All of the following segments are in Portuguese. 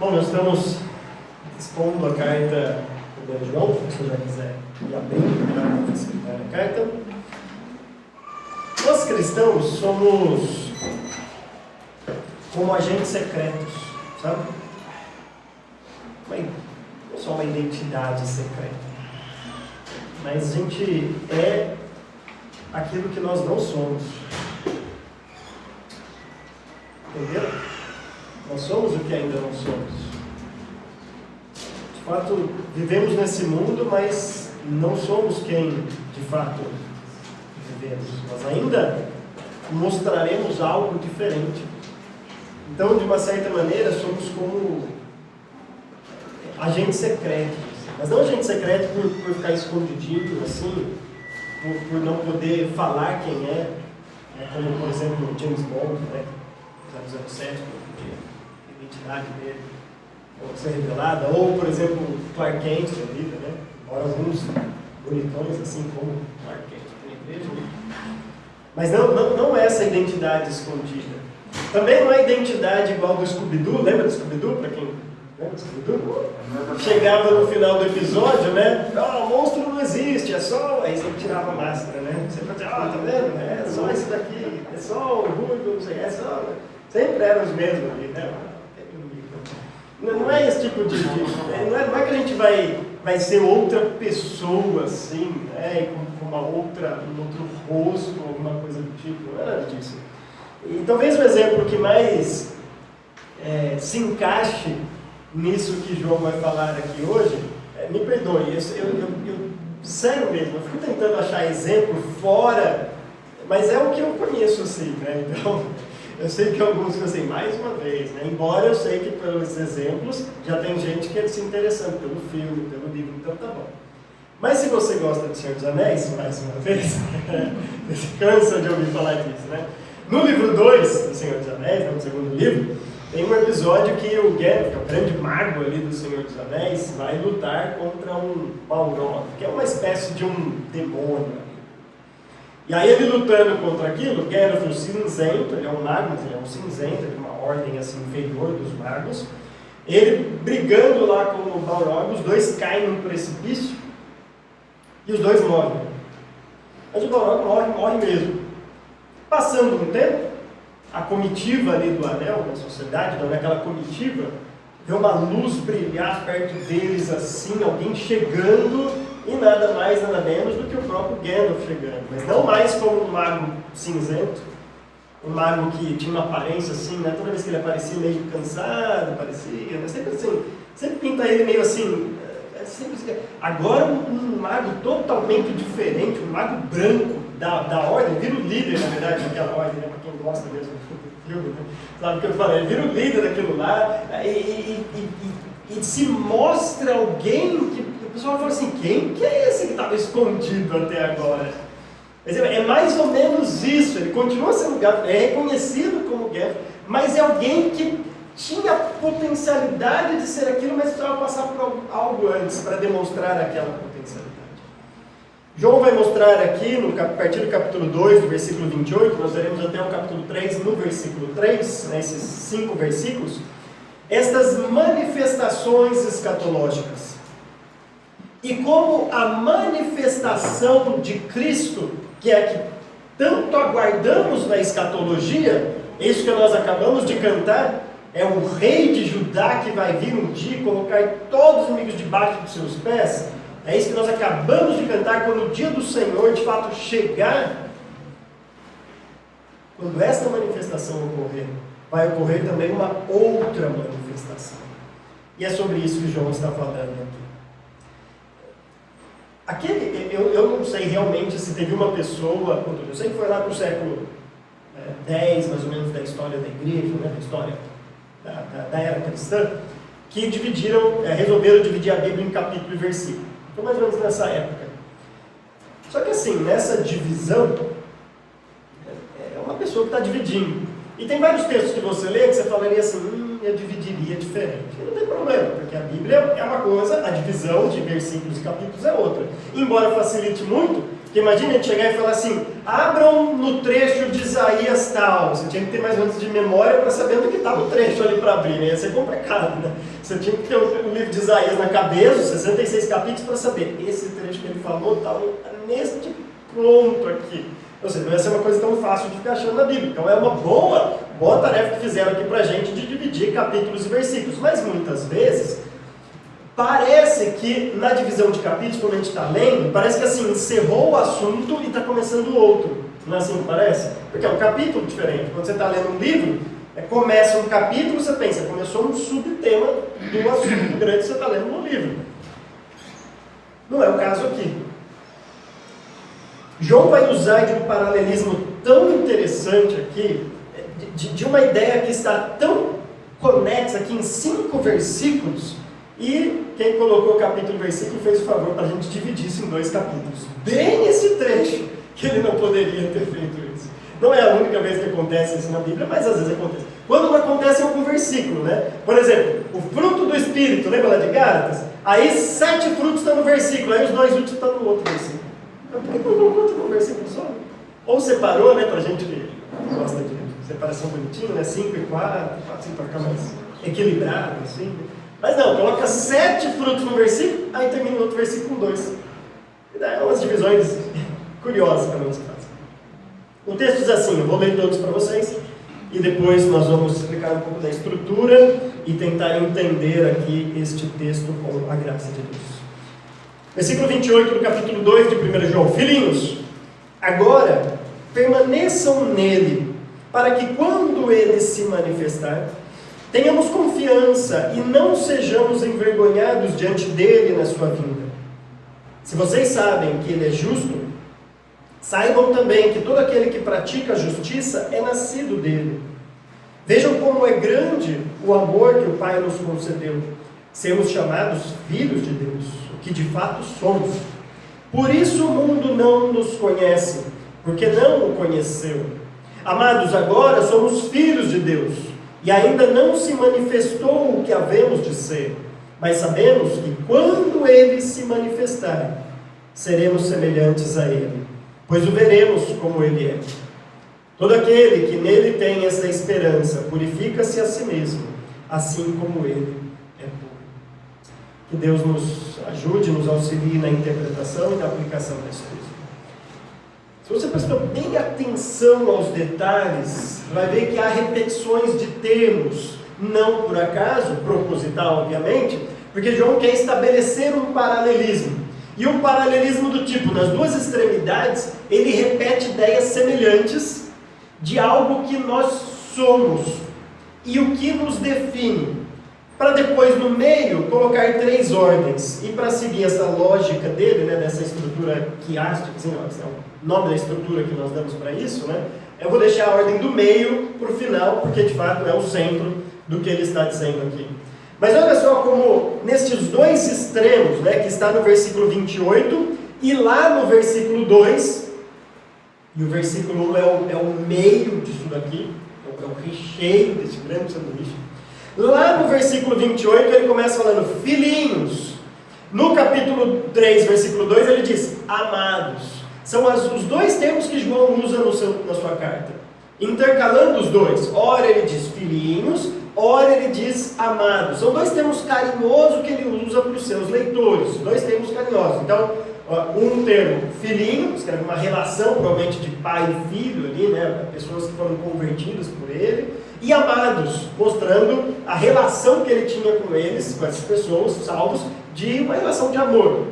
Bom, nós estamos expondo a carta do João, se você já quiser ir abrindo para facilitar a carta. Nós cristãos somos como agentes secretos, sabe? Não só uma identidade secreta, mas a gente é aquilo que nós não somos. Entenderam? Nós somos o que ainda não somos. De fato, vivemos nesse mundo, mas não somos quem de fato vivemos. Nós ainda mostraremos algo diferente. Então, de uma certa maneira, somos como agentes secretos. Mas não agente secreto por ficar escondidinho, assim, por não poder falar quem é. Como, por exemplo, o James Bond, né? 007, a identidade dele ser revelada, ou, por exemplo, Clark Kent da vida, né? Embora alguns bonitões, assim como Clark Kent na igreja, mas não é essa identidade escondida. Também não é identidade igual do Scooby-Doo, lembra do Scooby-Doo? Para quem lembra do Scooby-Doo? Chegava no final do episódio, né? O monstro não existe, é só... Aí sempre tirava a máscara, né? Sempre dizia, tá vendo? É só isso daqui, é só o ruivo, não sei, é só... Sempre eram os mesmos ali, né? Não é esse tipo de... Não é que a gente vai ser outra pessoa, assim, né? Com um outro rosto, alguma coisa do tipo. Não é nada disso. E talvez o exemplo que mais se encaixe nisso que João vai falar aqui hoje, me perdoe, eu sério mesmo, eu fico tentando achar exemplo fora, mas é o que eu conheço, assim, né? Então... Eu sei que alguns ficam assim, mais uma vez, né? Embora eu sei que pelos exemplos já tem gente que se interessando pelo filme, pelo livro, então tá bom. Mas se você gosta de Senhor dos Anéis, mais uma vez, você cansa de ouvir falar disso, né? No livro 2 do Senhor dos Anéis, no segundo livro, tem um episódio que o Gandalf, que é o grande mago ali do Senhor dos Anéis, vai lutar contra um Balrog, que é uma espécie de um demônio. E aí ele lutando contra aquilo, Gandalf, o cinzento, ele é um mago, mas ele é um cinzento, ele é uma ordem assim, inferior dos magos. Ele brigando lá com o Balrog, os dois caem num precipício e os dois morrem. Mas o Balrog morre mesmo. Passando um tempo, a comitiva ali do anel, da sociedade, aquela comitiva, vê uma luz brilhar perto deles assim, alguém chegando... E nada mais, nada menos do que o próprio Gandalf chegando. Mas não mais como um mago cinzento, um mago que tinha uma aparência assim, né? Toda vez que ele aparecia meio cansado, parecia, mas sempre assim, sempre pinta ele meio assim, agora um mago totalmente diferente, um mago branco da ordem, vira o líder, na verdade, daquela ordem, né? Para quem gosta mesmo do filme, né? Sabe o que eu falei? Ele vira o líder daquilo lá e se mostra alguém que o pessoal fala assim, quem que é esse que estava escondido até agora? Mas é mais ou menos isso, ele continua sendo Gandalf, é reconhecido como Gandalf, mas é alguém que tinha potencialidade de ser aquilo, mas precisava passar por algo antes para demonstrar aquela potencialidade. João vai mostrar aqui, a partir do capítulo 2, do versículo 28, nós veremos até o capítulo 3, no versículo 3, nesses 5 versículos, estas manifestações escatológicas. E como a manifestação de Cristo, que é que tanto aguardamos na escatologia, isso que nós acabamos de cantar, é o rei de Judá que vai vir um dia e colocar todos os inimigos debaixo dos seus pés, é isso que nós acabamos de cantar, quando o dia do Senhor de fato chegar, quando esta manifestação ocorrer, vai ocorrer também uma outra manifestação. E é sobre isso que João está falando aqui. Eu não sei realmente se teve uma pessoa, eu sei que foi lá para o século 10, mais ou menos, da história da igreja, né, da história da era cristã, que resolveram dividir a Bíblia em capítulo e versículo. Então, mais ou menos nessa época. Só que assim, nessa divisão, é uma pessoa que está dividindo. E tem vários textos que você lê que você falaria assim, eu dividiria diferente. E não tem problema, porque a Bíblia é uma coisa, a divisão de versículos e capítulos é outra. Embora facilite muito, Porque imagina a gente chegar e falar assim, abram no trecho de Isaías tal. Você tinha que ter mais ou menos de memória para saber onde que estava o trecho ali para abrir, né? Ia ser complicado, né? Você tinha que ter o livro de Isaías na cabeça, os 66 capítulos, para saber esse trecho que ele falou estava neste ponto aqui. Ou seja, não ia ser uma coisa tão fácil de ficar achando na Bíblia. Então é uma boa tarefa que fizeram aqui para a gente de dividir capítulos e versículos. Mas muitas vezes, parece que na divisão de capítulos, quando a gente está lendo, parece que assim, encerrou o assunto e está começando outro. Não é assim que parece? Porque é um capítulo diferente. Quando você está lendo um livro, começa um capítulo, você pensa, começou um subtema do assunto grande que você está lendo no livro. Não é o caso aqui. João vai usar de um paralelismo tão interessante aqui, de uma ideia que está tão conexa aqui em 5 versículos, e quem colocou o capítulo e versículo fez o favor para a gente dividir isso em 2 capítulos. Bem esse trecho que ele não poderia ter feito isso. Não é a única vez que acontece isso na Bíblia, mas às vezes acontece. Quando não acontece em algum versículo, né? Por exemplo, o fruto do Espírito, lembra lá de Gálatas? Aí 7 frutos estão no versículo, aí os 2 últimos estão no outro versículo. Por que não conta num versículo só? Ou separou, né, pra gente que gosta de separação bonitinha, né, 5 e 4, assim, para ficar mais equilibrado, assim. Mas não, coloca 7 frutos no versículo, aí termina o outro versículo com 2. E daí é umas divisões curiosas para nós. O texto diz assim, eu vou ler todos para vocês, e depois nós vamos explicar um pouco da estrutura e tentar entender aqui este texto com a graça de Deus. Versículo 28 do capítulo 2 de 1 João. Filhinhos, agora permaneçam nele, para que quando ele se manifestar, tenhamos confiança e não sejamos envergonhados diante dele na sua vinda. Se vocês sabem que ele é justo, saibam também que todo aquele que pratica a justiça é nascido dele. Vejam como é grande o amor que o Pai nos concedeu, sermos chamados filhos de Deus, o que de fato somos. Por isso o mundo não nos conhece, porque não o conheceu. Amados, agora somos filhos de Deus, e ainda não se manifestou o que havemos de ser, mas sabemos que quando ele se manifestar, seremos semelhantes a ele, pois o veremos como ele é. Todo aquele que nele tem essa esperança purifica-se a si mesmo, assim como ele é puro. Que Deus nos ajude, nos auxilie na interpretação e na aplicação desse texto. Se você prestar bem atenção aos detalhes, vai ver que há repetições de termos, não por acaso, proposital obviamente, porque João quer estabelecer um paralelismo. E um paralelismo do tipo, nas duas extremidades, ele repete ideias semelhantes de algo que nós somos e o que nos define, para depois no meio colocar 3 ordens. E para seguir essa lógica dele, né, dessa estrutura quiástica, assim, ó, o nome da estrutura que nós damos para isso, né, eu vou deixar a ordem do meio para o final, porque de fato é o centro do que ele está dizendo aqui. Mas olha só como nestes 2 extremos, né, que está no versículo 28 e lá no versículo 2, e o versículo 1 é o meio disso daqui, é o recheio desse grande sanduíche. Lá no versículo 28 ele começa falando filhinhos. No capítulo 3, versículo 2 ele diz amados. São os 2 termos que João usa na sua carta, intercalando os 2. Ora ele diz filhinhos, ora ele diz amados. São 2 termos carinhosos que ele usa para os seus leitores, 2 termos carinhosos. Então, um termo filhinho, escreve uma relação provavelmente de pai e filho ali, né, pessoas que foram convertidas por ele, e amados, mostrando a relação que ele tinha com eles, com essas pessoas salvos, de uma relação de amor.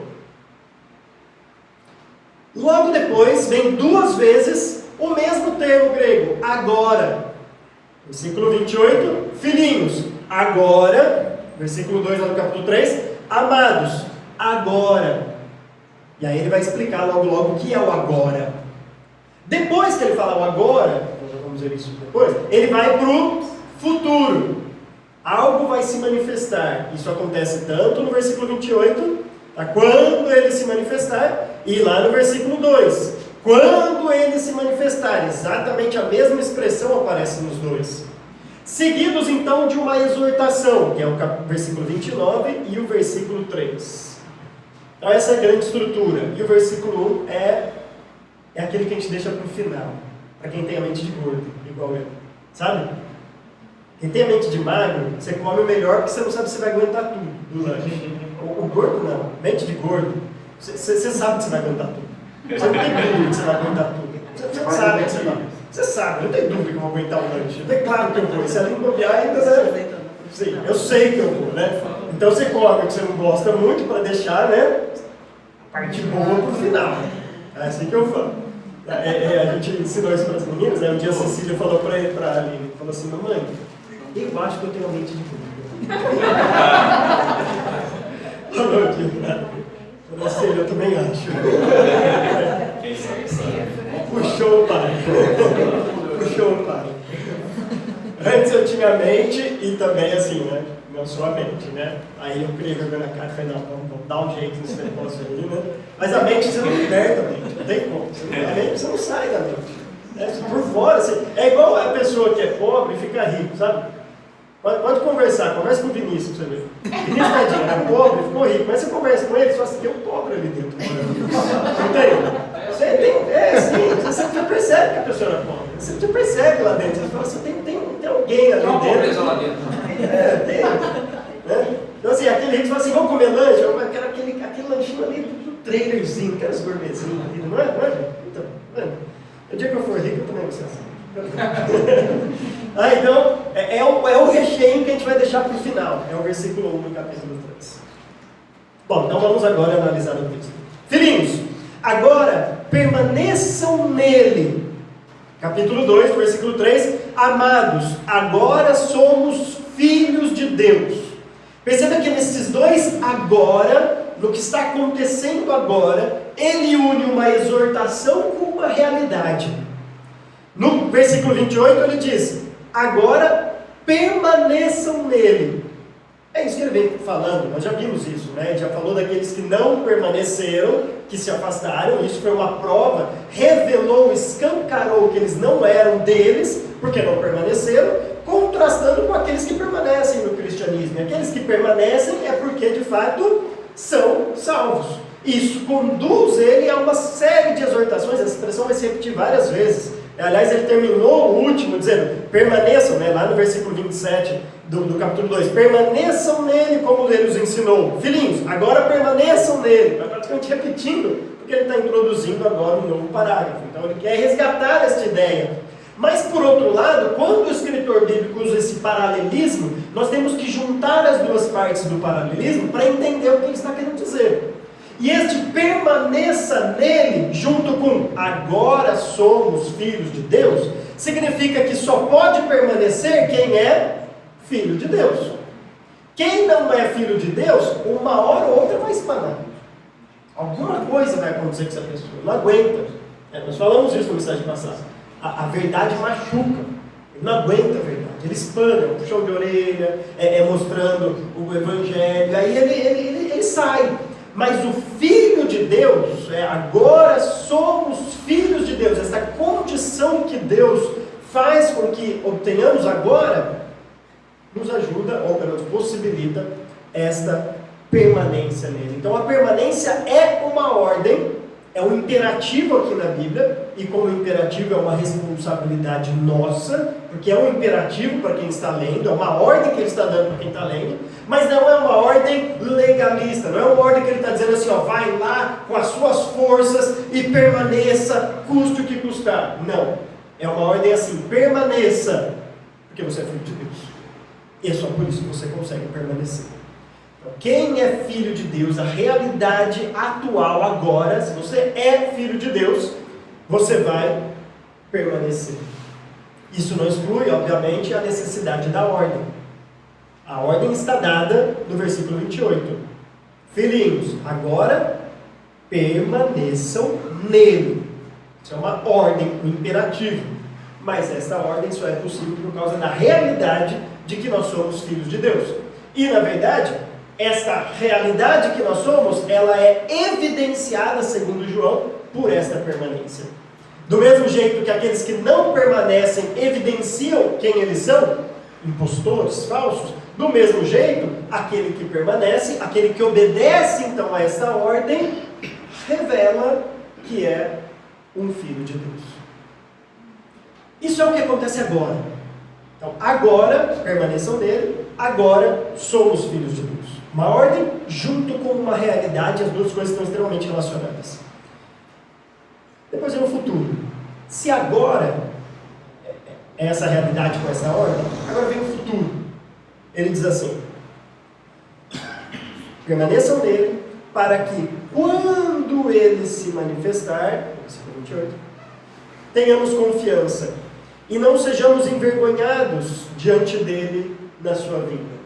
Logo depois vem 2 vezes o mesmo termo grego, agora. Versículo 28, filhinhos, agora. Versículo 2 lá no capítulo 3, amados, agora. E aí ele vai explicar logo o que é o agora. Depois que ele falar o agora, nós já vamos ver isso depois, ele vai para o futuro. Algo vai se manifestar. Isso acontece tanto no versículo 28, tá? Quando ele se manifestar, e lá no versículo 2, quando ele se manifestar. Exatamente a mesma expressão aparece nos 2. Seguidos então de uma exortação, que é o versículo 29 e o versículo 3. Então essa é a grande estrutura. E o versículo 1 é é aquele que a gente deixa para o final, para quem tem a mente de gordo, igual eu, sabe? Quem tem a mente de magro, você come o melhor porque você não sabe se vai aguentar tudo do lanche. O gordo não, mente de gordo, você sabe que você vai aguentar tudo. Você não tem dúvida que você vai aguentar tudo. Você sabe que você vai. Você sabe, não tem dúvida que eu vou aguentar o lanche. É claro que eu vou. Se ela bobear, ainda sim, eu sei que eu vou, né? Então você come o que você não gosta muito para deixar, né? A parte boa pro final. É assim que eu falo. A gente ensinou isso para as meninas, né? Um dia a Cecília falou para a Aline, falou assim, mamãe, eu acho que eu tenho a mente de gordo. Falou aqui, eu também acho. Quem sabe. Puxou o pai. Puxou o pai. Antes eu tinha a mente e também assim, né? Não só a mente, né? Aí eu criei vergonha na cara e falei, não, vamos dar um jeito nesse negócio aí, né? Mas a mente você não liberta a mente, não tem como. A mente você não sai da mente. Por fora, assim, é igual a pessoa que é pobre e fica rico, sabe? Pode conversar, conversa com o Vinícius pra você ver. Vinícius tadinho, era pobre, ficou rico, mas você conversa com ele, você fala assim, tem um pobre ali dentro. Não tem? Você tem, sim, você percebe que a pessoa era pobre. Você percebe lá dentro, você fala assim, tem alguém ali dentro. Tem uma pobreza lá dentro. Tem. Né? Então assim, aquele rico fala assim, vamos comer lanche? Eu quero aquele lanchinho ali do trailerzinho, aquelas gourmetzinhas ali, não é? Então, o dia que eu for rico, eu também vou ser assim. Então, é o recheio que a gente vai deixar para o final. É o versículo 1 do capítulo 3. Bom, então vamos agora analisar o texto. Filhinhos, agora permaneçam nele. Capítulo 2, versículo 3. Amados, agora somos filhos de Deus. Perceba que nesses dois agora, no que está acontecendo agora, ele une uma exortação com uma realidade. No versículo 28 ele diz, agora permaneçam nele. É isso que ele vem falando, nós já vimos isso, né? Ele já falou daqueles que não permaneceram, que se afastaram, isso foi uma prova, revelou, escancarou que eles não eram deles, porque não permaneceram, contrastando com aqueles que permanecem no cristianismo. E aqueles que permanecem é porque de fato são salvos. Isso conduz ele a uma série de exortações, essa expressão vai se repetir várias vezes. Aliás, ele terminou o último dizendo, permaneçam, né, lá no versículo 27 do capítulo 2, permaneçam nele como ele os ensinou. Filhinhos, agora permaneçam nele. Vai praticamente repetindo, porque ele está introduzindo agora um novo parágrafo. Então ele quer resgatar esta ideia. Mas por outro lado, quando o escritor bíblico usa esse paralelismo, nós temos que juntar as duas partes do paralelismo para entender o que ele está querendo dizer. E este permaneça nele, junto com agora somos filhos de Deus, significa que só pode permanecer quem é filho de Deus. Quem não é filho de Deus, uma hora ou outra vai espanar. Alguma coisa vai acontecer com essa pessoa, não aguenta. Nós falamos isso na mensagem passada. A verdade machuca, ele não aguenta a verdade, ele espana, é um puxão de orelha, mostrando o evangelho, aí ele sai. Mas o Filho de Deus, agora somos filhos de Deus, essa condição que Deus faz com que obtenhamos agora, nos ajuda, ou pelo menos possibilita, esta permanência nele. Então a permanência é uma ordem, é um imperativo aqui na Bíblia, e como imperativo é uma responsabilidade nossa, porque é um imperativo para quem está lendo, é uma ordem que ele está dando para quem está lendo, mas não é uma ordem legalista, não é uma ordem que ele está dizendo assim, ó, vai lá com as suas forças e permaneça, custe o que custar. Não, é uma ordem assim, permaneça, porque você é filho de Deus, e é só por isso que você consegue permanecer. Então, quem é filho de Deus, a realidade atual agora, se você é filho de Deus, você vai permanecer. Isso não exclui, obviamente, a necessidade da ordem. A ordem está dada no versículo 28. Filhinhos, agora permaneçam nele. Isso é uma ordem, um imperativo. Mas esta ordem só é possível por causa da realidade de que nós somos filhos de Deus. E, na verdade, esta realidade que nós somos, ela é evidenciada, segundo João, por esta permanência. Do mesmo jeito que aqueles que não permanecem evidenciam quem eles são, impostores, falsos, do mesmo jeito, aquele que permanece, aquele que obedece então a esta ordem, revela que é um filho de Deus. Isso é o que acontece agora. Então, agora, permaneçam nele, agora somos filhos de Deus. Uma ordem junto com uma realidade, as duas coisas estão extremamente relacionadas. Depois vem o futuro. Se agora é essa realidade com essa ordem, agora vem o futuro. Ele diz assim: permaneçam nele, para que quando ele se manifestar, versículo 28, tenhamos confiança e não sejamos envergonhados diante dele na sua vida.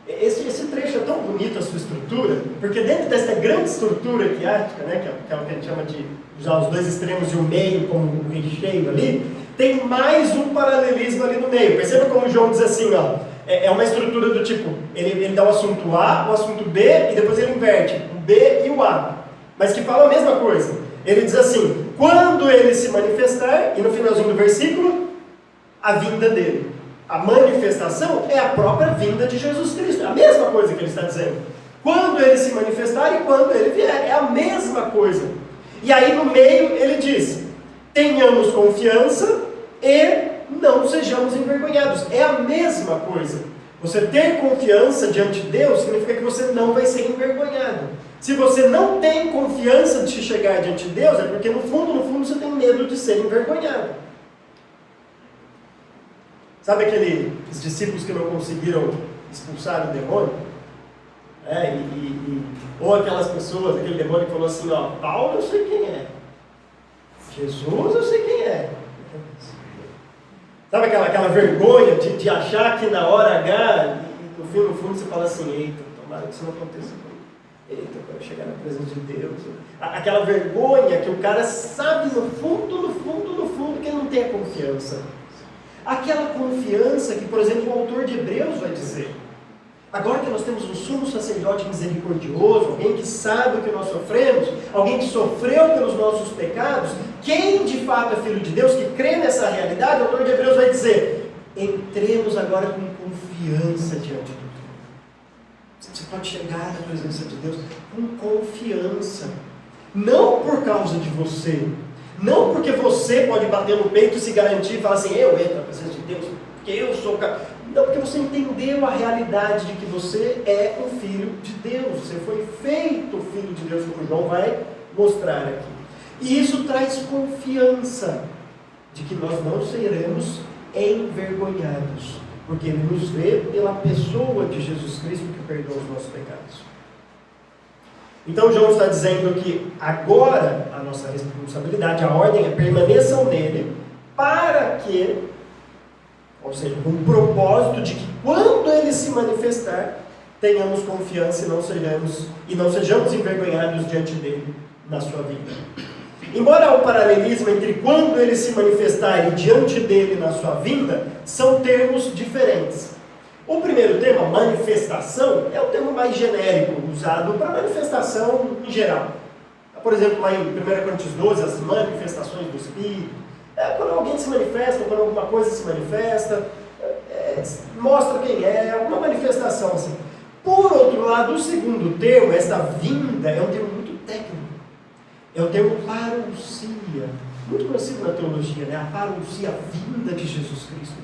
Esse trecho é tão bonito, a sua estrutura, porque dentro dessa grande estrutura quiática, né, que é o que a gente chama de usar os dois extremos e o meio como um recheio ali, tem mais um paralelismo ali no meio. Perceba como João diz assim, ó, é uma estrutura do tipo, ele dá o assunto A, o assunto B, e depois ele inverte, o B e o A, mas que fala a mesma coisa. Ele diz assim, quando ele se manifestar, e no finalzinho do versículo, a vinda dele. A manifestação é a própria vinda de Jesus Cristo. É a mesma coisa que ele está dizendo. Quando ele se manifestar e quando ele vier. É a mesma coisa. E aí no meio ele diz, tenhamos confiança e não sejamos envergonhados. É a mesma coisa. Você ter confiança diante de Deus significa que você não vai ser envergonhado. Se você não tem confiança de chegar diante de Deus, é porque no fundo você tem medo de ser envergonhado. Sabe aqueles discípulos que não conseguiram expulsar o demônio? Ou aquelas pessoas, aquele demônio que falou assim, ó, Paulo eu sei quem é, Jesus eu sei quem é. Sabe aquela vergonha de achar que na hora H, e no fundo você fala assim, eita, tomara que isso não aconteça comigo. Eita, eu quero chegar na presença de Deus. Aquela vergonha que o cara sabe no fundo que ele não tem a confiança. Aquela confiança que, por exemplo, o autor de Hebreus vai dizer. Agora que nós temos um sumo sacerdote misericordioso, alguém que sabe o que nós sofremos, alguém que sofreu pelos nossos pecados, quem de fato é filho de Deus, que crê nessa realidade, o autor de Hebreus vai dizer, entremos agora com confiança diante do Senhor. Você pode chegar na presença de Deus com confiança, não por causa de você, não porque você pode bater no peito e se garantir e falar assim, eu entro na presença de Deus, porque eu sou o cara. Não, porque você entendeu a realidade de que você é um filho de Deus. Você foi feito filho de Deus, como João vai mostrar aqui. E isso traz confiança de que nós não seremos envergonhados, porque Ele nos vê pela pessoa de Jesus Cristo que perdoa os nossos pecados. Então João está dizendo que agora a nossa responsabilidade, a ordem é permaneçam nele, para que, ou seja, com o propósito de que quando ele se manifestar, tenhamos confiança e não sejamos envergonhados diante dele na sua vida. Embora o paralelismo entre quando ele se manifestar e diante dele na sua vinda, são termos diferentes. O primeiro termo, manifestação, é o termo mais genérico, usado para manifestação em geral. Por exemplo, lá em 1 Coríntios 12, as manifestações do Espírito. Quando alguém se manifesta, quando alguma coisa se manifesta, mostra quem é, alguma manifestação assim. Por outro lado, o segundo termo, esta vinda, é um termo muito técnico. É o termo parousia, muito conhecido na teologia, né? A parousia, a vinda de Jesus Cristo.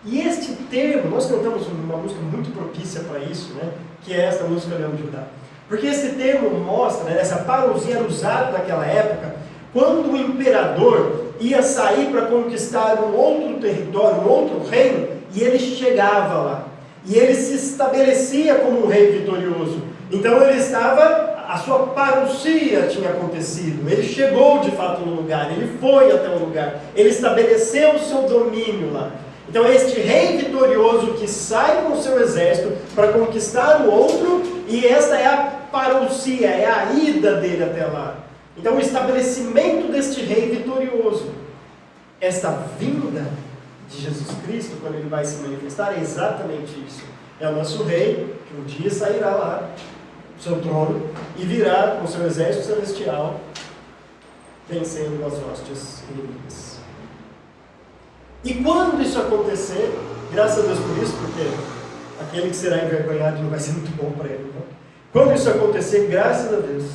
E este termo, nós cantamos uma música muito propícia para isso, né? Que é esta música Leão de Judá. Porque esse termo mostra, né? Essa parousia era usada naquela época, quando o imperador ia sair para conquistar um outro território, um outro reino, e ele chegava lá. E ele se estabelecia como um rei vitorioso. Então ele estava, a sua parousia tinha acontecido. Ele chegou de fato no lugar, ele foi até o lugar, ele estabeleceu o seu domínio lá. Então este rei vitorioso que sai com o seu exército para conquistar o outro, e esta é a parousia, é a ida dele até lá. Então o estabelecimento deste rei vitorioso, esta vinda de Jesus Cristo, quando ele vai se manifestar, é exatamente isso. É o nosso rei, que um dia sairá lá do seu trono e virá com o seu exército celestial, vencendo as hostes inimigas. E quando isso acontecer, graças a Deus por isso, porque aquele que será envergonhado não vai ser muito bom para ele. Não? Quando isso acontecer, graças a Deus,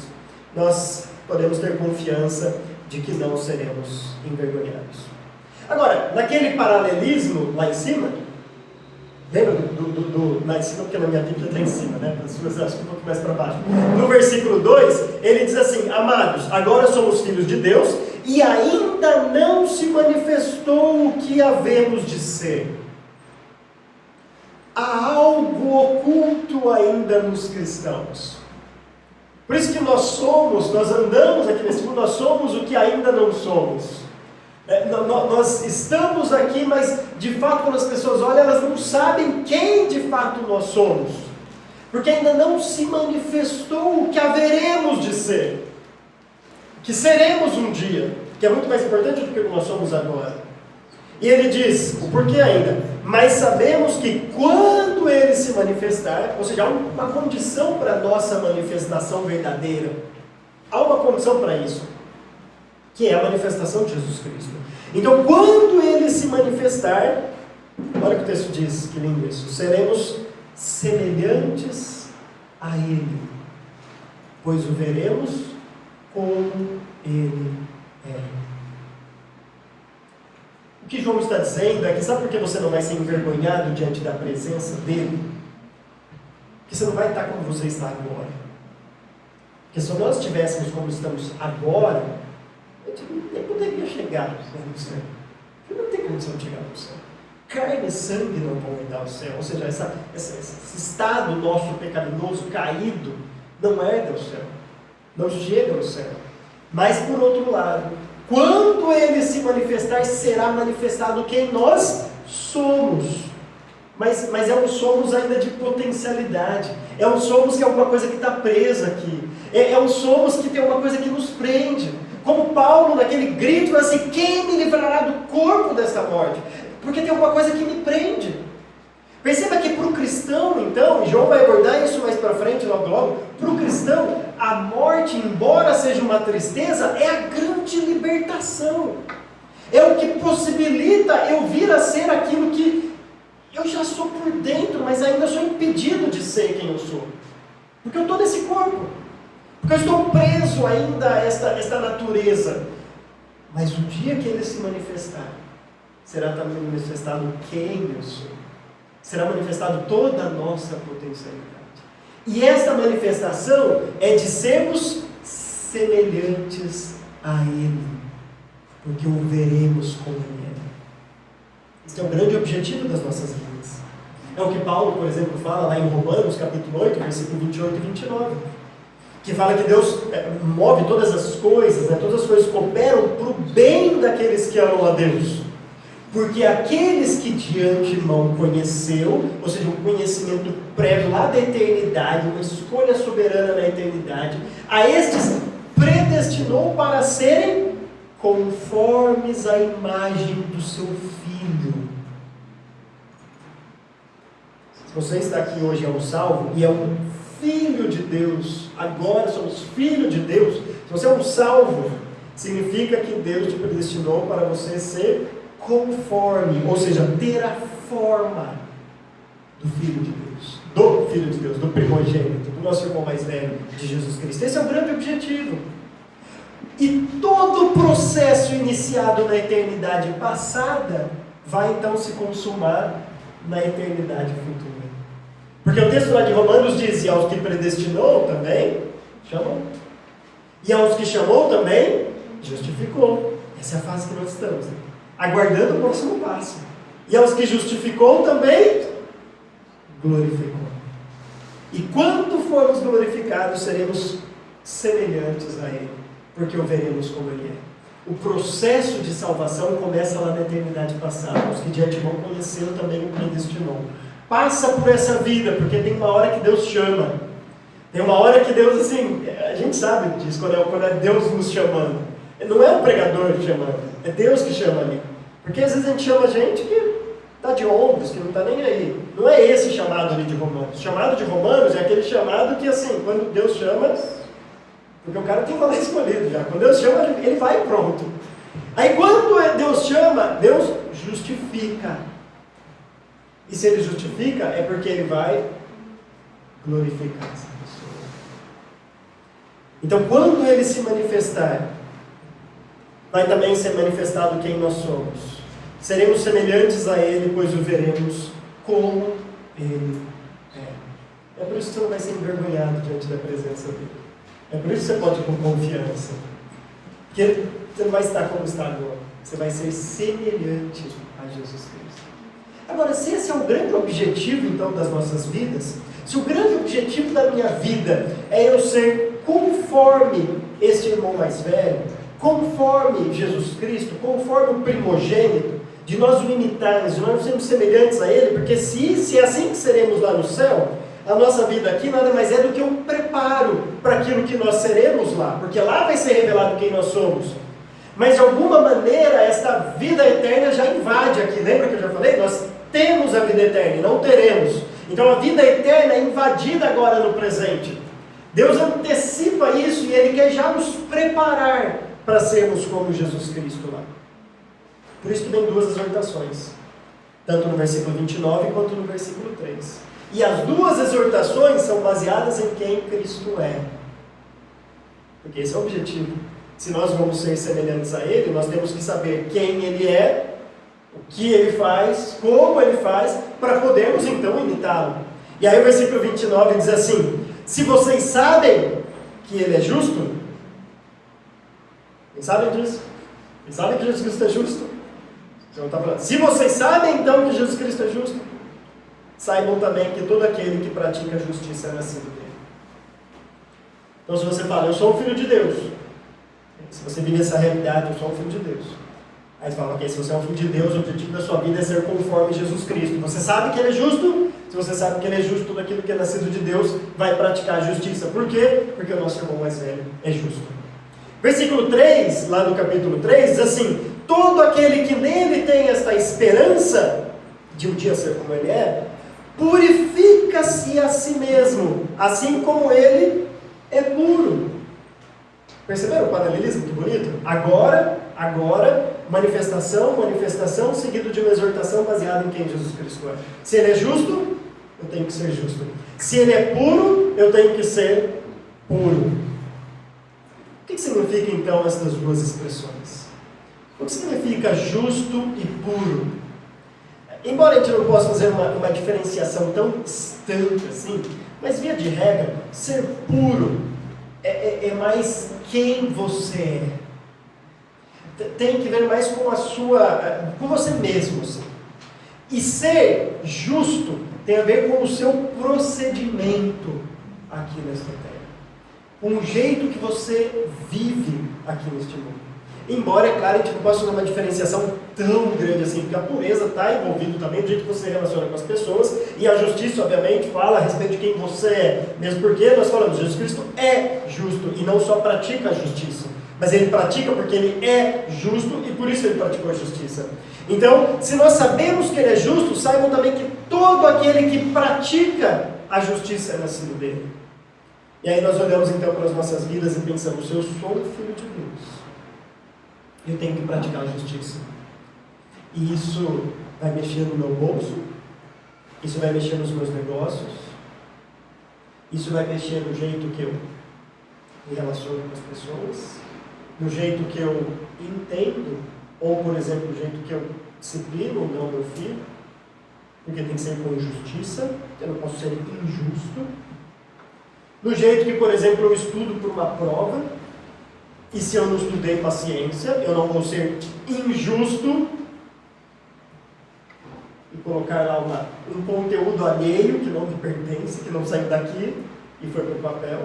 nós podemos ter confiança de que não seremos envergonhados. Agora, naquele paralelismo lá em cima, lembra lá em cima, porque na minha Bíblia está em cima, né? As suas acho que um pouco mais para baixo. No versículo 2, ele diz assim: amados, agora somos filhos de Deus e ainda não se manifestou o que havemos de ser. Há algo oculto ainda nos cristãos. Por isso que nós andamos aqui nesse mundo, nós somos o que ainda não somos. Nós estamos aqui, mas de fato quando as pessoas olham, elas não sabem quem de fato nós somos. Porque ainda não se manifestou o que haveremos de ser. Que seremos um dia, que é muito mais importante do que o que nós somos agora. E ele diz, o porquê ainda? Mas sabemos que quando ele se manifestar, ou seja, há uma condição para a nossa manifestação verdadeira. Há uma condição para isso, que é a manifestação de Jesus Cristo. Então, quando ele se manifestar, olha o que o texto diz, que lindo isso, seremos semelhantes a ele, pois o veremos como ele é. O que João está dizendo é que sabe por que você não vai ser envergonhado diante da presença dele? Porque você não vai estar como você está agora. Porque se nós estivéssemos como estamos agora, a gente nem poderia chegar no céu. Não tem condição de chegar no céu. Carne e sangue não vão entrar ao céu. Ou seja, esse estado nosso pecaminoso, caído, não herda o céu. Não chega ao céu. Mas por outro lado, quando ele se manifestar, será manifestado quem nós somos. Mas é um somos ainda de potencialidade. É um somos que é alguma coisa que está presa aqui. É um somos que tem uma coisa que nos prende. Como Paulo, naquele grito, assim: quem me livrará do corpo desta morte? Porque tem alguma coisa que me prende. Perceba que para o cristão, então, e João vai abordar isso mais para frente, logo, para o cristão, a morte, embora seja uma tristeza, é a grande libertação. É o que possibilita eu vir a ser aquilo que eu já sou por dentro, mas ainda sou impedido de ser quem eu sou. Porque eu estou nesse corpo. Porque eu estou preso ainda a esta natureza. Mas o dia que ele se manifestar, será também manifestado quem eu sou. Será manifestado toda a nossa potencialidade. E esta manifestação é de sermos semelhantes a Ele, porque o veremos como Ele é. Esse é o grande objetivo das nossas vidas. É o que Paulo, por exemplo, fala lá em Romanos, capítulo 8, versículo 28 e 29, que fala que Deus move todas as coisas, né? Todas as coisas cooperam para o bem daqueles que amam a Deus. Porque aqueles que de antemão conheceu, ou seja, um conhecimento prévio lá da eternidade, uma escolha soberana na eternidade, a estes predestinou para serem conformes à imagem do seu Filho. Se você está aqui hoje e é um salvo, e é um filho de Deus, agora somos filhos de Deus, se você é um salvo, significa que Deus te predestinou para você ser conforme, ou seja, ter a forma do Filho de Deus, do primogênito, do nosso irmão mais velho, de Jesus Cristo. Esse é o grande objetivo. E todo o processo iniciado na eternidade passada vai então se consumar na eternidade futura. Porque o texto lá de Romanos diz: e aos que predestinou também chamou, e aos que chamou também justificou. Essa é a fase que nós estamos, né? Aguardando o próximo passo. E aos que justificou também glorificou. E quando formos glorificados, seremos semelhantes a Ele, porque o veremos como Ele é. O processo de salvação começa lá na eternidade passada. Os que de antemão conheceram também o predestinou. Passa por essa vida, porque tem uma hora que Deus chama. Tem uma hora que Deus, assim, a gente sabe disso, quando é Deus nos chamando. Não é o pregador chamando, é Deus que chama ali. Porque às vezes a gente chama gente que está de ombros, que não está nem aí. Não é esse chamado ali de Romanos. O chamado de Romanos é aquele chamado que, assim, quando Deus chama, porque o cara tem valor escolhido já. Quando Deus chama, ele vai pronto. Aí quando Deus chama, Deus justifica. E se Ele justifica, é porque Ele vai glorificar essa pessoa. Então, quando Ele se manifestar, vai também ser manifestado quem nós somos. Seremos semelhantes a Ele, pois o veremos como Ele é. É por isso que você não vai ser envergonhado diante da presença dele. É por isso que você pode ir com confiança. Porque você não vai estar como está agora. Você vai ser semelhante a Jesus Cristo. Agora, se esse é o grande objetivo, então, das nossas vidas, se o grande objetivo da minha vida é eu ser conforme este irmão mais velho, conforme Jesus Cristo, conforme o primogênito, de nós o imitarmos, de nós sermos semelhantes a Ele, porque se é assim que seremos lá no céu, a nossa vida aqui nada mais é do que um preparo para aquilo que nós seremos lá, porque lá vai ser revelado quem nós somos. Mas de alguma maneira esta vida eterna já invade aqui. Lembra que eu já falei? Nós temos a vida eterna e não teremos. Então a vida eterna é invadida agora no presente. Deus antecipa isso e Ele quer já nos preparar para sermos como Jesus Cristo lá. Por isso que vem duas exortações, tanto no versículo 29 quanto no versículo 3. E as duas exortações são baseadas em quem Cristo é. Porque esse é o objetivo. Se nós vamos ser semelhantes a Ele, nós temos que saber quem Ele é, o que Ele faz, como Ele faz, para podermos então imitá-lo. E aí o versículo 29 diz assim: se vocês sabem que Ele é justo, vocês sabem disso? Vocês sabem que Jesus Cristo é justo? Se vocês sabem então que Jesus Cristo é justo, saibam também que todo aquele que pratica a justiça é nascido dele. Então se você fala, eu sou um filho de Deus, se você vive essa realidade, eu sou um filho de Deus, aí você fala, ok, se você é um filho de Deus, o objetivo da sua vida é ser conforme Jesus Cristo. Você sabe que Ele é justo? Se você sabe que Ele é justo, tudo aquilo que é nascido de Deus vai praticar a justiça. Por quê? Porque o nosso irmão mais velho é justo. Versículo 3, lá no capítulo 3, diz assim: todo aquele que nele tem esta esperança de um dia ser como Ele é, purifica-se a si mesmo, assim como Ele é puro. Perceberam o paralelismo? Que bonito? Agora, manifestação, seguido de uma exortação baseada em quem Jesus Cristo é. Se Ele é justo, eu tenho que ser justo. Se Ele é puro, eu tenho que ser puro. O que significa então essas duas expressões? O que significa justo e puro? Embora a gente não possa fazer uma diferenciação tão distante assim, mas via de regra, ser puro é mais quem você é. Tem que ver mais com com você mesmo. Assim. E ser justo tem a ver com o seu procedimento aqui nesta terra. Com o jeito que você vive aqui neste mundo. Embora, é claro, a gente não possa fazer uma diferenciação tão grande assim, porque a pureza está envolvida também do jeito que você se relaciona com as pessoas, e a justiça, obviamente, fala a respeito de quem você é. Mesmo porque nós falamos, Jesus Cristo é justo, e não só pratica a justiça, mas Ele pratica porque Ele é justo, e por isso Ele praticou a justiça. Então, se nós sabemos que Ele é justo, saibam também que todo aquele que pratica a justiça é nascido dele. E aí nós olhamos então para as nossas vidas e pensamos, eu sou um filho de Deus. Eu tenho que praticar a justiça. E isso vai mexer no meu bolso, isso vai mexer nos meus negócios, isso vai mexer no jeito que eu me relaciono com as pessoas, no jeito que eu entendo, ou por exemplo, no jeito que eu disciplino ou não meu filho, porque tem que ser com justiça, eu não posso ser injusto. No jeito que, por exemplo, eu estudo por uma prova, e se eu não estudei paciência, eu não vou ser injusto e colocar lá um conteúdo alheio que não me pertence, que não saiu daqui e foi para o papel.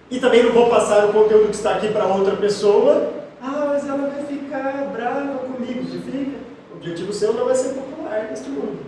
E também não vou passar o conteúdo que está aqui para outra pessoa. Ah, mas ela vai ficar brava comigo. Você fica? O objetivo seu não vai ser popular neste mundo.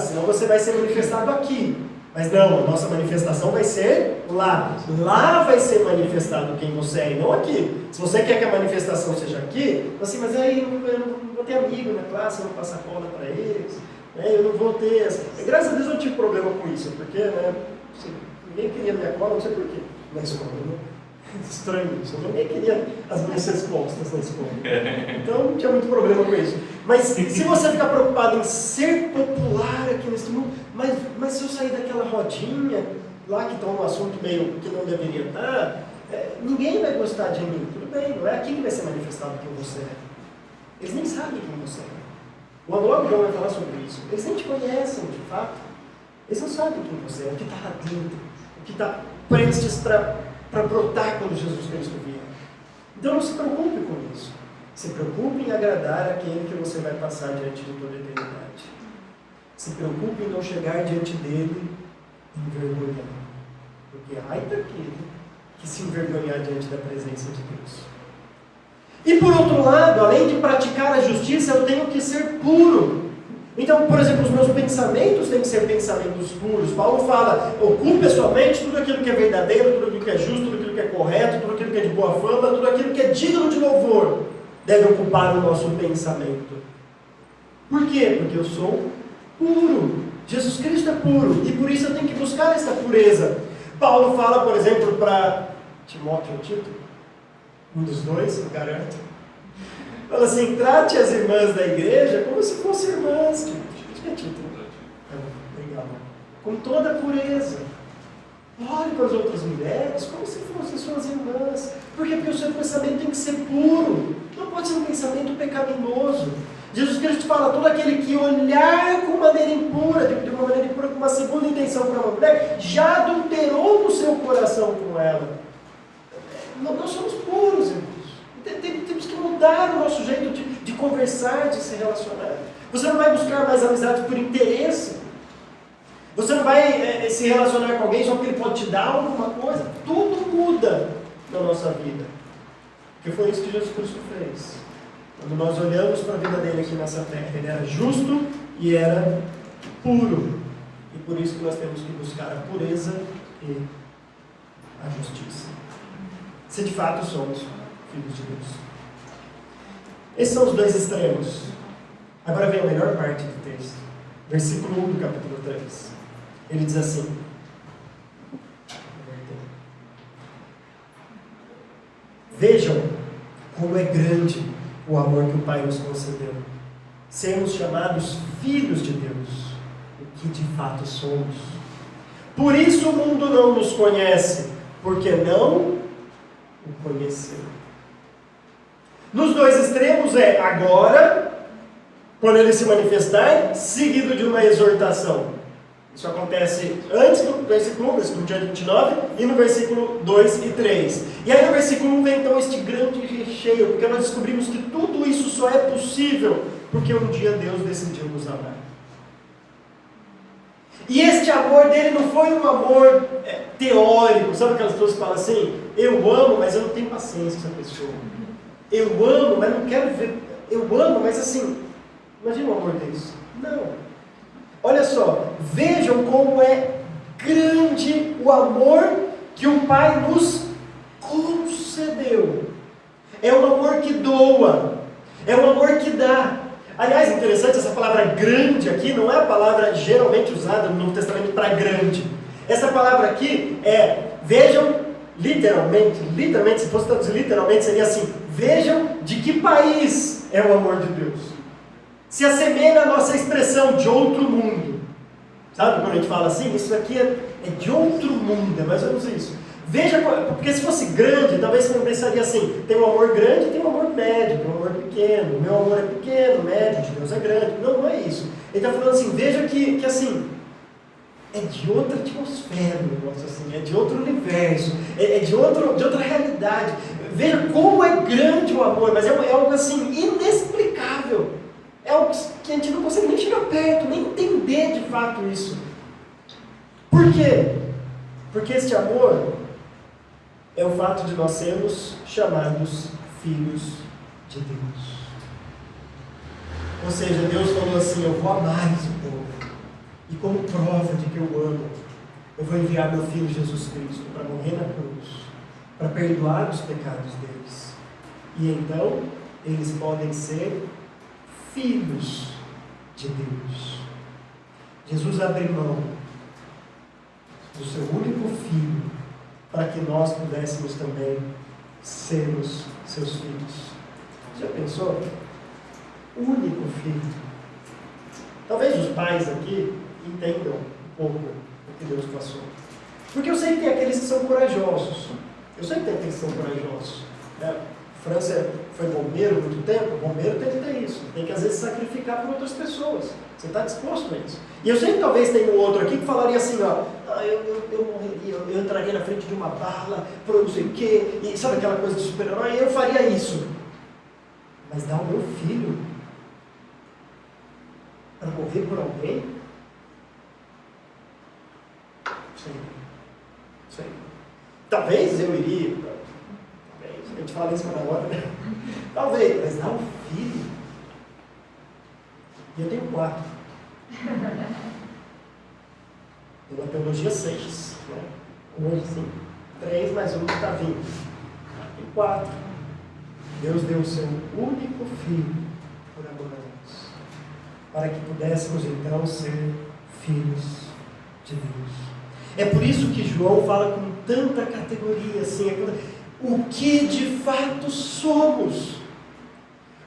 Senão você vai ser manifestado aqui. Mas não, a nossa manifestação vai ser lá. Lá vai ser manifestado quem você é e não aqui. Se você quer que a manifestação seja aqui, assim, mas aí eu não vou ter amigo na classe, eu não passo a cola para eles, né, eu não vou ter... Graças a Deus eu não tive problema com isso, porque assim, ninguém queria minha cola, não sei porquê, na escola. Né? Estranho isso, ninguém queria as minhas respostas na escola. Então não tinha muito problema com isso. Mas se você ficar preocupado em ser popular aqui nesse mundo, mas se eu sair daquela rodinha lá que está um assunto meio que não deveria estar, ninguém vai gostar de mim. Tudo bem, não é aqui que vai ser manifestado quem você é. Eles nem sabem quem você é. Logo João vai falar sobre isso. Eles nem te conhecem, de fato. Eles não sabem quem você é, o que está lá dentro, o que está prestes para brotar quando Jesus Cristo vier. Então não se preocupe com isso. Se preocupe em agradar aquele que você vai passar diante de toda a eternidade. Se preocupe em não chegar diante dele envergonhado. Porque ai daquele que se envergonhar diante da presença de Deus. E por outro lado, além de praticar a justiça, eu tenho que ser puro. Então, por exemplo, os meus pensamentos têm que ser pensamentos puros. Paulo fala, ocupe a sua mente tudo aquilo que é verdadeiro, tudo aquilo que é justo, tudo aquilo que é correto, tudo aquilo que é de boa fama, tudo aquilo que é digno de louvor, deve ocupar o nosso pensamento. Por quê? Porque eu sou puro. Jesus Cristo é puro, e por isso eu tenho que buscar essa pureza. Paulo fala, por exemplo, para Timóteo ou Tito, um dos dois, eu garanto. Fala assim, trate as irmãs da igreja como se fossem irmãs. Acho que é Tito. Legal. Com toda a pureza. Olhe para as outras mulheres como se fossem suas irmãs. Por quê? Porque o seu pensamento tem que ser puro. Não pode ser um pensamento pecaminoso. Jesus Cristo fala, todo aquele que olhar com maneira impura, de uma maneira impura, com uma segunda intenção para uma mulher, já adulterou no seu coração com ela. Nós somos puros, irmãos. Temos que mudar o nosso jeito de conversar, de se relacionar. Você não vai buscar mais amizade por interesse. Você não vai se relacionar com alguém só porque ele pode te dar alguma coisa. Tudo muda na nossa vida. Porque foi isso que Jesus Cristo fez. Quando nós olhamos para a vida dele aqui nessa terra, ele era justo e era puro. E por isso que nós temos que buscar a pureza e a justiça. Se de fato somos filhos de Deus. Esses são os dois extremos. Agora vem a melhor parte do texto. Versículo 1 do capítulo 3. Ele diz assim: vejam como é grande o amor que o Pai nos concedeu. Sermos chamados filhos de Deus, o que de fato somos. Por isso o mundo não nos conhece, porque não o conheceu. Nos dois extremos é agora, quando ele se manifestar, seguido de uma exortação. Isso acontece antes do versículo 1, versículo 29, e no versículo 2 e 3. E aí no versículo 1 vem então este grande recheio, porque nós descobrimos que tudo isso só é possível porque um dia Deus decidiu nos amar. E este amor dele não foi um amor teórico, sabe aquelas pessoas que falam assim, eu amo, mas eu não tenho paciência com essa pessoa. Eu amo, mas não quero ver. Eu amo, mas assim, imagina um amor desse. Não. Olha só, vejam como é grande o amor que o Pai nos concedeu. É um amor que doa, é um amor que dá. Aliás, interessante, essa palavra grande aqui não é a palavra geralmente usada no Novo Testamento para grande. Essa palavra aqui vejam, literalmente, se fosse traduzir literalmente, seria assim, vejam de que país é o amor de Deus. Se assemelha à nossa expressão de outro mundo. Sabe quando a gente fala assim, isso aqui é de outro mundo, é mais ou menos isso. Veja, porque se fosse grande, talvez você não pensaria assim, tem um amor grande e tem um amor médio, tem um amor pequeno, o meu amor é pequeno, médio, de Deus é grande. Não, não é isso. Ele está falando assim, veja que assim, é de outra atmosfera, um negócio assim, é de outro universo, é de outra realidade. Veja como é grande o amor, mas é algo assim, inexplicável. É algo que a gente não consegue nem chegar perto, nem entender de fato isso. Por quê? Porque este amor é o fato de nós sermos chamados filhos de Deus. Ou seja, Deus falou assim, eu vou amar esse povo. E como prova de que eu amo, eu vou enviar meu Filho Jesus Cristo para morrer na cruz, para perdoar os pecados deles. E então, eles podem ser filhos de Deus. Jesus abriu mão do seu único filho para que nós pudéssemos também sermos seus filhos. Já pensou? Único filho. Talvez os pais aqui entendam um pouco o que Deus passou. Porque eu sei que tem aqueles que são corajosos. Eu sei que tem que ser corajosos. Né? França foi bombeiro há muito tempo, bombeiro tem que ter isso. Tem que às vezes sacrificar por outras pessoas. Você está disposto a isso. E eu sei que talvez tenha um outro aqui que falaria assim, ó, eu morreria, eu entraria na frente de uma bala, por não sei o quê, e sabe aquela coisa de super-herói, eu faria isso. Mas dar o meu filho para morrer por alguém? Sei. Talvez eu iria, talvez, a gente fala isso na hora, né? Talvez, mas dar um filho. E eu tenho 4. Pela teologia 6, né? Hoje sim. 3 mais 1 que está vindo. Tem 4. Deus deu o seu único filho por amor a nós, para que pudéssemos então ser filhos de Deus. É por isso que João fala com tanta categoria assim, o que de fato somos.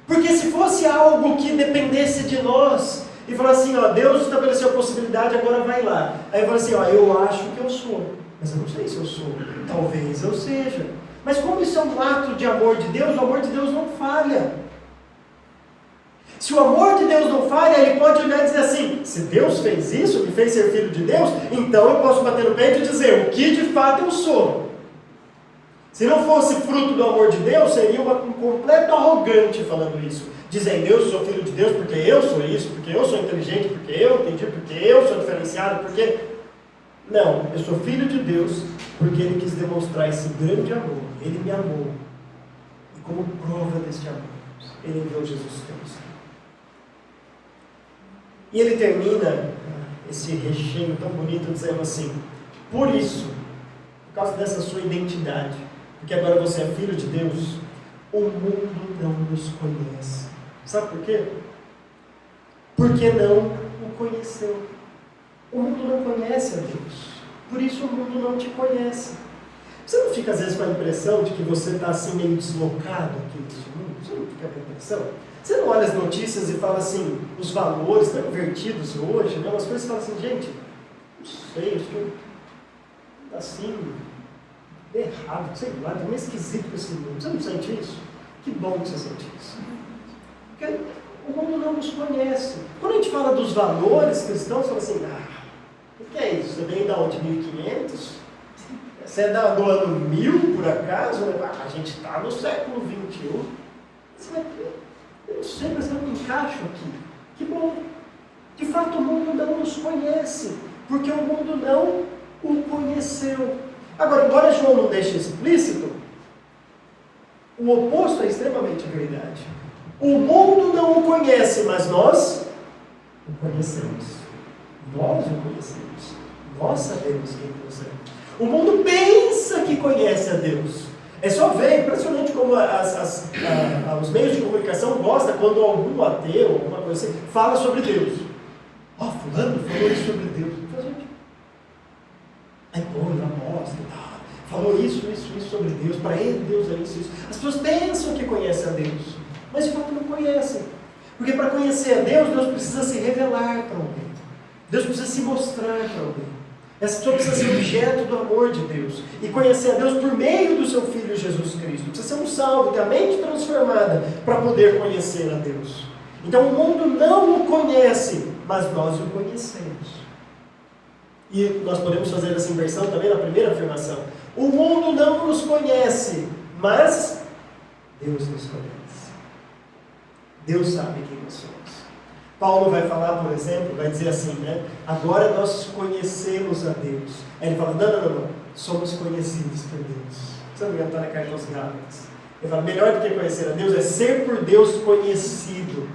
Porque se fosse algo que dependesse de nós, e falar assim, ó, Deus estabeleceu a possibilidade, agora vai lá. Aí fala assim, ó, eu acho que eu sou, mas eu não sei se eu sou, talvez eu seja. Mas como isso é um ato de amor de Deus, o amor de Deus não falha. Se o amor de Deus não falha, ele pode olhar e dizer assim, se Deus fez isso, me fez ser filho de Deus, então eu posso bater no peito e dizer o que de fato eu sou. Se não fosse fruto do amor de Deus, seria um completo arrogante falando isso. Dizendo, eu sou filho de Deus porque eu sou isso, porque eu sou inteligente, porque eu entendi, porque eu sou diferenciado, porque... Não, eu sou filho de Deus porque Ele quis demonstrar esse grande amor. Ele me amou. E como prova deste amor, Ele enviou Jesus Cristo. E ele termina esse recheio tão bonito dizendo assim, por isso, por causa dessa sua identidade, porque agora você é filho de Deus, o mundo não nos conhece. Sabe por quê? Porque não o conheceu. O mundo não conhece a Deus. Por isso o mundo não te conhece. Você não fica às vezes com a impressão de que você está assim meio deslocado aqui nesse mundo? Você não fica com a impressão? Você não olha as notícias e fala assim, os valores estão invertidos hoje, né? Umas coisas que fala assim, gente, não sei, acho que eu assim, errado, sei lá, é meio esquisito com esse mundo. Você não sente isso? Que bom que você sente isso. Porque o mundo não nos conhece. Quando a gente fala dos valores cristãos, fala assim, o que é isso? Você vem da onde? 1500? Você é do ano 1000, por acaso? A gente está no século 21. Você vai ver. Eu não sei, mas eu não me encaixo aqui. Que bom. De fato, o mundo não nos conhece, porque o mundo não o conheceu. Agora, embora João não deixe explícito, o oposto é extremamente verdade. O mundo não o conhece, mas nós o conhecemos. Nós o conhecemos. Nós sabemos quem Deus é. O mundo pensa que conhece a Deus. É só ver, impressionante como os meios de comunicação gostam quando algum ateu, alguma coisa assim, fala sobre Deus. Fulano falou isso sobre Deus. Aí, ele aposta e tal. Falou isso sobre Deus. Para ele, Deus é isso. As pessoas pensam que conhecem a Deus, mas de fato não conhecem. Porque para conhecer a Deus, Deus precisa se revelar para alguém. Deus precisa se mostrar para alguém. Essa pessoa precisa ser objeto do amor de Deus e conhecer a Deus por meio do seu Filho Jesus Cristo. Precisa ser um salvo, ter a mente transformada para poder conhecer a Deus. Então o mundo não o conhece, mas nós o conhecemos. E nós podemos fazer essa inversão também na primeira afirmação. O mundo não nos conhece, mas Deus nos conhece. Deus sabe quem nós somos. Paulo vai falar, por exemplo, vai dizer assim, né? Agora nós conhecemos a Deus. Aí ele fala, não. Somos conhecidos por Deus. Você não está na carta aos Gálatas. Ele fala, melhor do que conhecer a Deus é ser por Deus conhecido.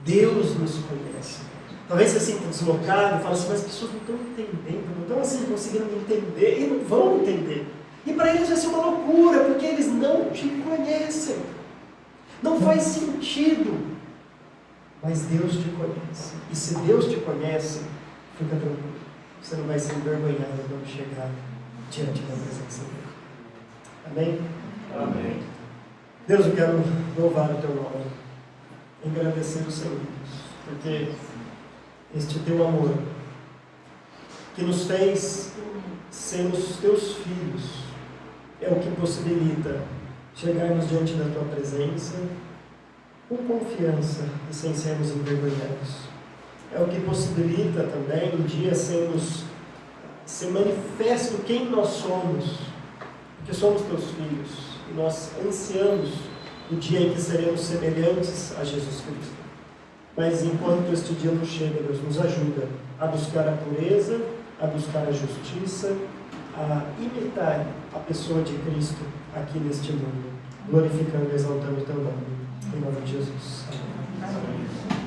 Deus nos conhece. Talvez você se sinta deslocado e fale assim, mas as pessoas não estão entendendo, não estão assim conseguindo me entender, e não vão entender. E para eles vai ser uma loucura, porque eles não te conhecem. Não faz sentido. Mas Deus te conhece. E se Deus te conhece, fica tranquilo. Você não vai ser envergonhado quando chegar diante da presença dele. Amém? Amém. Deus, eu quero louvar o teu nome. Agradecer o Senhor. Porque este teu amor, que nos fez sermos teus filhos, é o que possibilita chegarmos diante da Tua presença com confiança e sem sermos envergonhados. É o que possibilita também um dia ser manifesto quem nós somos, porque somos Teus filhos, e nós ansiamos o dia em que seremos semelhantes a Jesus Cristo. Mas enquanto este dia não chega, Deus nos ajuda a buscar a pureza, a buscar a justiça, a imitar a pessoa de Cristo aqui neste mundo, glorificando e exaltando o Teu nome. Em nome de Jesus. Amém.